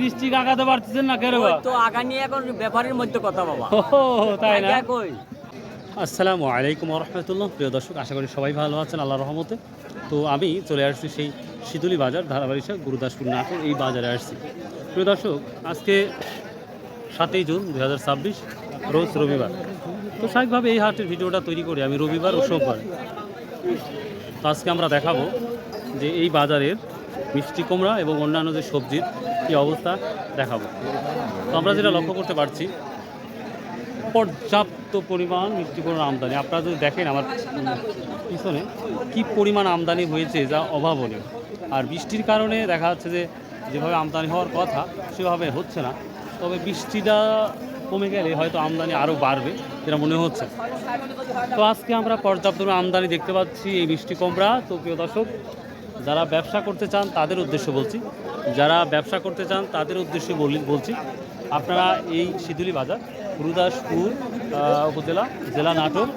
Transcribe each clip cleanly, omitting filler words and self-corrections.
30টি আগাতে পারতেছেন না কেন? তো আগা নিয়ে এখন ব্যাপারের মধ্যে কথা বাবা। তাই না? কই আসসালামু আলাইকুম রহমতুল্লাহ। প্রিয় দর্শক, আশা করি সবাই ভালো আছেন আল্লাহর রহমতে। তো আমি চলে আসছি সেই শীতলী বাজার, ধারাবাড়িশা, গুরুদাসপুর নাটোর, এই বাজারে আসছি। প্রিয় দর্শক, আজকে 7ই জুন 2026, রোজ রবিবার। তো স্বাভাবিকভাবে এই হাটের ভিডিওটা তৈরি করি আমি রবিবার ও সোমবার। তো আজকে আমরা দেখাবো যে এই বাজারের মিষ্টি কুমড়া এবং অন্যান্য যে সবজির কী অবস্থা দেখাবো। তো আমরা যেটা লক্ষ্য করতে পারছি, পর্যাপ্ত পরিমাণ মিষ্টি কুমড়ার আমদানি। আপনারা যদি দেখেন আমার পিছনে কি পরিমাণ আমদানি হয়েছে, যা অভাবনীয়। আর বৃষ্টির কারণে দেখা যাচ্ছে যে যেভাবে আমদানি হওয়ার কথা সেভাবে হচ্ছে না। তবে বৃষ্টিটা কমে গেলে হয়তো আমদানি আরও বাড়বে, যেটা মনে হচ্ছে। তো আজকে আমরা পর্যাপ্ত আমদানি দেখতে পাচ্ছি এই মিষ্টি কুমড়া। তো প্রিয় দর্শক, যারা ব্যবসা করতে চান তাদের উদ্দেশ্য বলছি, যারা ব্যবসা করতে চান তাদের উদ্দেশ্যে বলছি, আপনারা এই শীতলী বাজার, গুরুদাসপুর উপজেলা, জেলা নাটোর,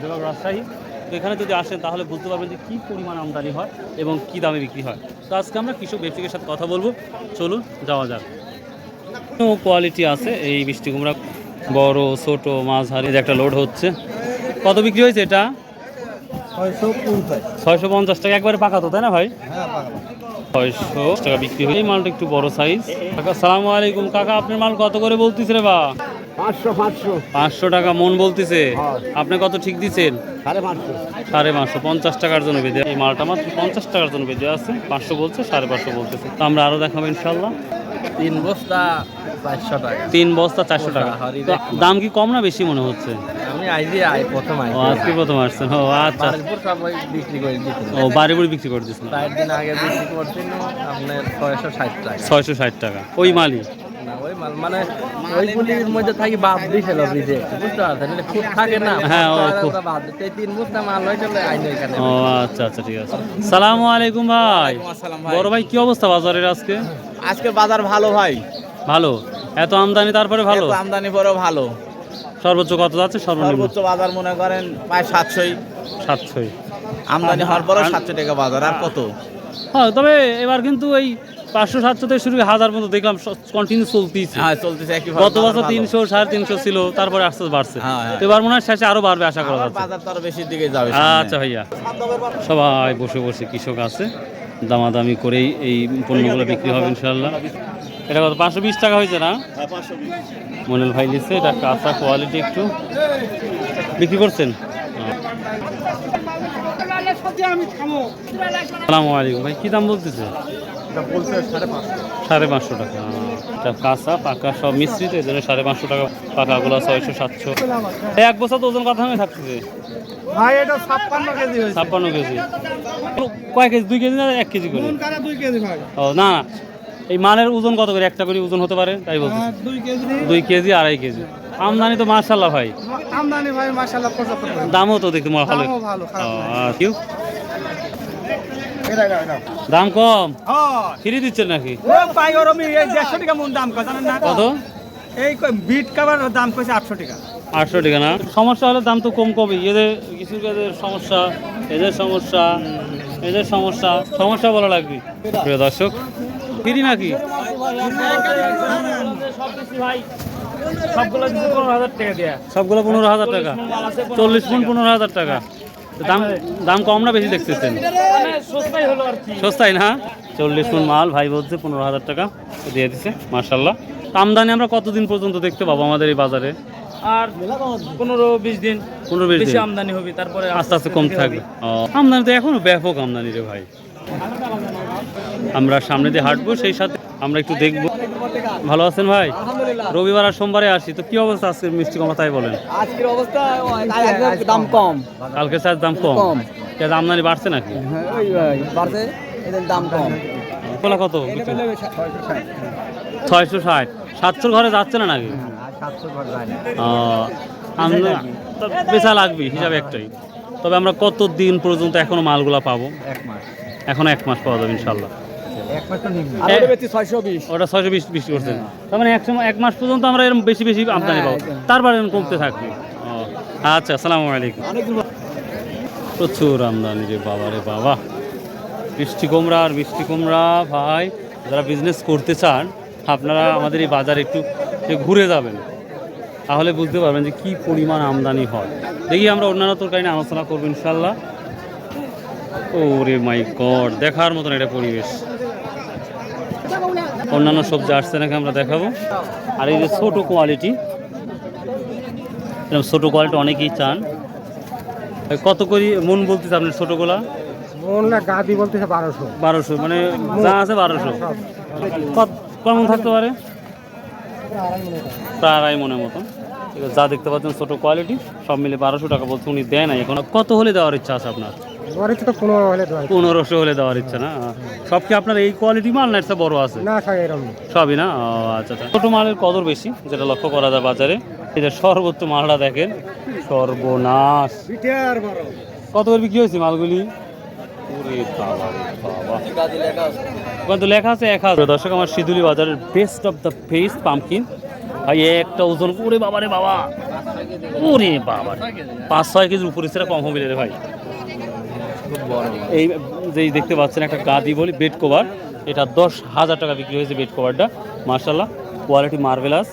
বিভাগ রাজশাহী, তো এখানে যদি আসেন তাহলে বুঝতে পারবেন যে কী পরিমাণ আমদানি হয় এবং কী দামে বিক্রি হয়। তো আজকে আমরা কৃষক ব্যক্তিদের সাথে কথা বলবো, চলুন যাওয়া যাক। কোয়ালিটি আছে এই মিষ্টি কুমড়া, বড় ছোট মাঝারি। একটা লোড হচ্ছে, কত বিক্রি হয়েছে এটা? 650 টাকা। একবারে পাকা তো, তাই না ভাই? 600 টাকা বিক্রি হয়েছে। এই মালটা একটু বড় সাইজ। কাকা আসসালামু আলাইকুম। কাকা, আপনার মাল কত করে বলতেছে রে বা? 500 টাকা মন বলতেছে। আপনি কত ঠিক দিচ্ছেন? 550। 50 টাকার জন্য বেঁধে এই মালটা মাত্র 50 টাকার জন্য বেঁধে আছে। 500 বলছে, 550 বলতেছে। তো আমরা আরও দেখাবো ইনশাল্লাহ। 3 বস্তা 400 টাকা। 3 বস্তা 400 টাকা। তো দাম কি কম না বেশি মনে হচ্ছে? আমি প্রথম আজকে প্রথম আসছেন? ও আচ্ছা। বিক্রি করে দিচ্ছি। ও বাড়ি বিক্রি করে দিচ্ছেন? 4 দিন আগে বিক্রি করছিল আপনার 660 টাকা। 660 টাকা ওই মালই? না, ওই মাল মানে ওইগুলির মধ্যে থাকি বাদ দিয়েছিল রিজেক্ট, বুঝতে পারছেন? খুব থাকে না। হ্যাঁ, ও খুব। বাদ দিতে 3 বস্তা মাল হয়ে চলে আইন এখানে। ও আচ্ছা আচ্ছা, ঠিক আছে। সালামু আলাইকুম ভাই। বড় ভাই, কি অবস্থা বাজারের আজকে? আজকে বাজার ভালো ভাই, ভালো। এত আমদানি তারপরে ভালো? এত আমদানি পরেও ভালো। সর্বোচ্চ কত যাচ্ছে? সর্বোচ্চ বাজার মনে করেন প্রায় 700। 700 আমদানি হওয়ার পরেও 700 টাকা বাজার। আর কত? হ্যাঁ, তবে এবার কিন্তু এই 500-700 থেকে শুরু করে 1000 পর্যন্ত দেখলাম কন্টিনিউ চলতেছে। হ্যাঁ, চলতেছে একই। গত বছর 300 350 ছিল, তারপরে আস্তে আস্তে বাড়ছে। তো এবার মনে হয় শেষে আরো বাড়বে আশা করা যাচ্ছে। বাজার তো আরো বেশির দিকে যাবে। আচ্ছা ভাইয়া, সবাই বসে বসে কৃষক আছে, দামাদামি করেই এই পণ্যগুলো বিক্রি হবে ইনশাল্লাহ। এটা কত? 520 টাকা হয়েছে না? মনিল ভাই নিচ্ছে, এটা কাঁচা কোয়ালিটি। একটু বিক্রি করছেন? আসসালামু আলাইকুম ভাই, কি দাম বলতেছে? 550 টাকা। এটা কাঁচা পাকা সব মিশ্রিত, এই জন্য 550 টাকা। পাকাগুলো 600-700। এক বছর তো ওজন কথা হয়ে থাকতেছে ভাই। এটা 56 কেজি হয়েছে। 56 কেজি। কয় কেজি? 2 কেজি না 1 কেজি করে? 2 কেজি ভাই। ও না, এই মালের ওজন কত করে? একটা করে ওজন হতে পারে, তাই বলছি। 2 কেজি। 2 KG, 2.5 KG. আমদানি তো মাশাআল্লাহ ভাই। আমদানি ভাই মাশাআল্লাহ 75। দামও তো দেখতে ভালো। দামও ভালো, খারাপ না। দাম কম? হ্যাঁ, ফ্রি দিচ্ছেন নাকি? ও ভাই ওর আমি এই 150 টাকা মন দাম কয় জানেন না? কত? এই বিট কভার দাম কইছে 800 টাকা। 800 টাকা না? সমস্যা হলে দাম তো কম কমই। এদের কিছু এদের সমস্যা, এদের সমস্যা, এদের সমস্যা, সমস্যা বলা লাগবে। প্রিয় দর্শক, ফ্রি নাকি? সবগুলো 15,000 টাকা দেয়া। সবগুলো 15,000 টাকা। 40 মণ 15,000 টাকা। দাম দাম কম না বেশি দেখতেছেন? সস্তাই হলো আর কি। সস্তাই না? 40 মণ মাল ভাই বলছে 15,000 টাকা দিয়ে দিছে, মাশাআল্লাহ। আমদানি আমরা কতদিন পর্যন্ত দেখতে পাবো আমাদের এই বাজারে? আর 15-20 দিন 15-20 বেশি দিন আমদানি হবে, তারপরে আস্তে আস্তে কম থাকবে। আমদানি তো এখনো ব্যাপক আমদানি রে ভাই। আমরা সামনে দিয়ে হাঁটবো, সেই সাথে আমরা একটু দেখবো। ভালো আছেন ভাই? রবিবার আর সোমবারে আসি। তো কি অবস্থা আজকে মিষ্টি কুমড়া, তাই বলেন? আজকের অবস্থা দাম কম। কালকে স্যার দাম কম। কেন আমদানি বাড়ছে নাকি? বাড়ছে, এদের দাম কম। কলা কত? 660। 700 ঘরে যাচ্ছে না নাকি? 700 ঘর যায় না। আমরা বেচা লাগবে হিসাবে একটাই। তবে আমরা কত দিন পর্যন্ত এখনো মালগুলা পাবো? 1 মাস। এখনো 1 মাস পাওয়া যাবে ইনশাল্লাহ। 1 মাস তো নিম্ন। আর ওটা বেচি 620। ওটা 620 বিক্রি করছেন। তার মানে 1 মাস পর্যন্ত আমরা এরকম বেশি বেশি আমদানি পাবো, তারপরে এরকম কমতে থাকবে। আচ্ছা, আসসালামু আলাইকুম। প্রচুর আমদানি রে বাবা রে বাবা। মিষ্টি কুমড়া আর মিষ্টি কুমড়া ভাই, যারা বিজনেস করতে চান আপনারা আমাদের এই বাজারে একটু ঘুরে যাবেন, তাহলে বুঝতে পারবেন যে কী পরিমাণ আমদানি হয়। দেখি আমরা অন্যান্য তরকারি নিয়ে আলোচনা করবো ইনশাল্লাহ। ওরে মাই গড, দেখার মতন এটা পরিবেশ। অন্যান্য সবজি আসছে নাকি আমরা দেখাবো। আর এই যে ছোটো কোয়ালিটি, এরকম ছোটো কোয়ালিটি অনেকেই চান। কত করে মন বলতেছে আপনার ছোটোগুলা? গাদি বলতেছে 1200, মানে যা আছে 1200। কেমন থাকতে পারে? প্রায় 2.5 মনের মতন। ঠিক আছে, যা দেখতে পাচ্ছেন ছোটো কোয়ালিটি, সব মিলে 1200 টাকা বলছে। উনি দেয় না এখন। কত হলে দেওয়ার ইচ্ছা আছে আপনার? 1500 হলে দেওয়ার ইচ্ছা না? সব কি আপনার এই কোয়ালিটি মাল না একটা বড় আছে? সবই না? ও আচ্ছা আচ্ছা। ছোটো মালের কদর বেশি, যেটা লক্ষ্য করা যায় বাজারে। এই যে সর্বোচ্চ মালটা দেখেন, সর্বনাশ। কত করে বিক্রি হয়েছে মালগুলি? কত লেখা আছে? 1000। দর্শক, আমার শিদুলি বাজারের best of the best pumpkin ভাই, একটা ওজন করে বাবা রে বাবা, ওরে বাবা, 5-6 কেজির উপরে সেটা কম হবে রে ভাই। এই যে দেখতে পাচ্ছেন একটা গাদি বলি বেড কভার, এটা 10,000 টাকা বিক্রি হয়েছে বেড কভারটা। মার্শাল্লাহ, কোয়ালিটি মার্ভেলাস।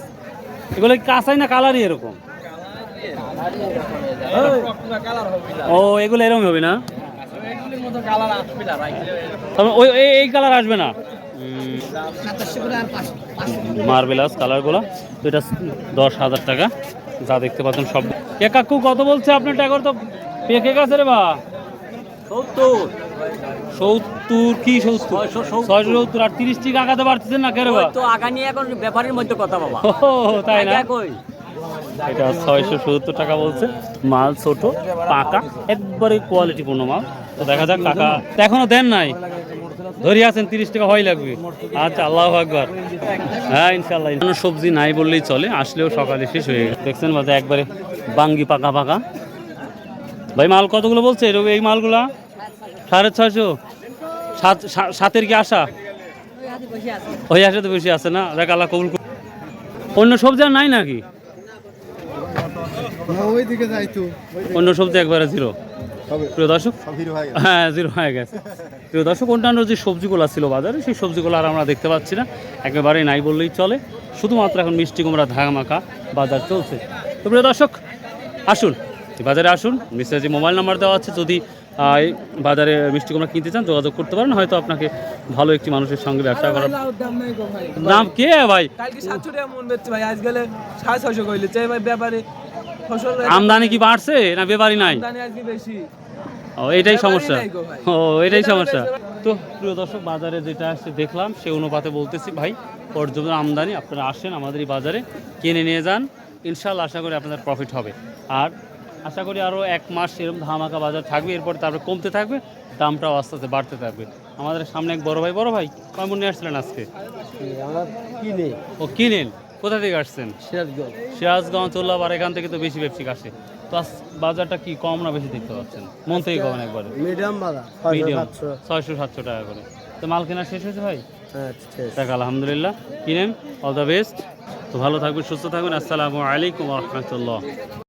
এগুলো কাঁচাই না কালারই এরকম? ও, এগুলো এরকম হবে না? ওই এই কালার আসবে না? মার্ভেলাস কালারগুলো। তো এটা 10,000 টাকা, যা দেখতে পাচ্ছেন সব। কাকু কত বলছে আপনার টাকার? তো পেকে গেছে রে বা। 70 কি 670 আর 30 টাকা আগাতে পারতেছেন না কেন? তো আগা নিয়ে এখন ব্যাপারের মধ্যে কথা বাবা। তাই না? এটা 670 টাকা বলছে। মাল ছোট, পাকা, একবারে কোয়ালিটিপূর্ণ মাল। তো দেখা যাক। কাকা এখনো দেন নাই, ধরে আছেন 30 টাকা হয় লাগবে। আচ্ছা, আল্লাহু আকবার। হ্যাঁ, ইনশাআল্লাহ। সবজি নাই বললেই চলে, আসলেও সকালে শেষ হয়ে গেছে। দেখছেন বাজে একবারে বাঙ্গি পাকা পাকা। ভাই মাল কতগুলো বলছে এই মালগুলা? 650। 7-এর কি আশা? ওই আশা তো বেশি আছে না? দেখ আল্লাহ কবুল। অন্য সবজি আর নাই নাকি? অন্য সবজি একবারে জিরো। প্রিয় দর্শক, হ্যাঁ জিরো হয়ে গেছে। প্রিয় দর্শক, অন্যান্য যে সবজিগুলো ছিল বাজারে, সেই সবজিগুলো আর আমরা দেখতে পাচ্ছি না, একেবারে নাই বললেই চলে। শুধুমাত্র এখন মিষ্টি কুমড়া ধামাকা বাজার চলছে। তো প্রিয় দর্শক, আসুন বাজারে আসুন। নিচে যে মোবাইল নাম্বার দেওয়া আছে, যদি বাজারে মিষ্টি কুমড়া কিনতে চান যোগাযোগ করতে পারেন। হয়তো আপনাকে ভালো একটি মানুষের সঙ্গে ব্যবসা করার। দাম কে ভাই? আমদানি কি বাড়ছে না ব্যাপারই নাই? ও, এটাই সমস্যা। ও, এটাই সমস্যা। তো প্রিয় দর্শক, বাজারে যেটা আসছে দেখলাম, সে অনুপাতে বলতেছি ভাই, পর্যন্ত আমদানি। আপনারা আসেন আমাদের এই বাজারে, কিনে নিয়ে যান। ইনশাআল্লাহ আশা করি আপনাদের প্রফিট হবে। আর আশা করি আরও 1 মাস এরকম ধামাকা বাজার থাকবে। এরপর তারপরে কমতে থাকবে, দামটাও আস্তে আস্তে বাড়তে থাকবে। আমাদের সামনে এক বড় ভাই কয় মন নিয়ে আসছিলেন আজকে? ও, কিনেন? কোথা থেকে আসছেন? সিরাজগঞ্জ, উল্লাপাড়া। এখান থেকে তো বেশি ব্যবসায়িক আসে। তো আজ বাজারটা কি কম না বেশি দেখতে পাচ্ছেন? মন থেকে কমেন একবারে। মিডিয়াম বাজার, মিডিয়াম 600-700 টাকা করে। তো মাল কেনা শেষ হয়েছে ভাই? দেখ আলহামদুলিল্লাহ, কিনেন। All the best. তো ভালো থাকবেন, সুস্থ থাকবেন। আসসালামু আলাইকুম ওয়া রাহমাতুল্লাহ।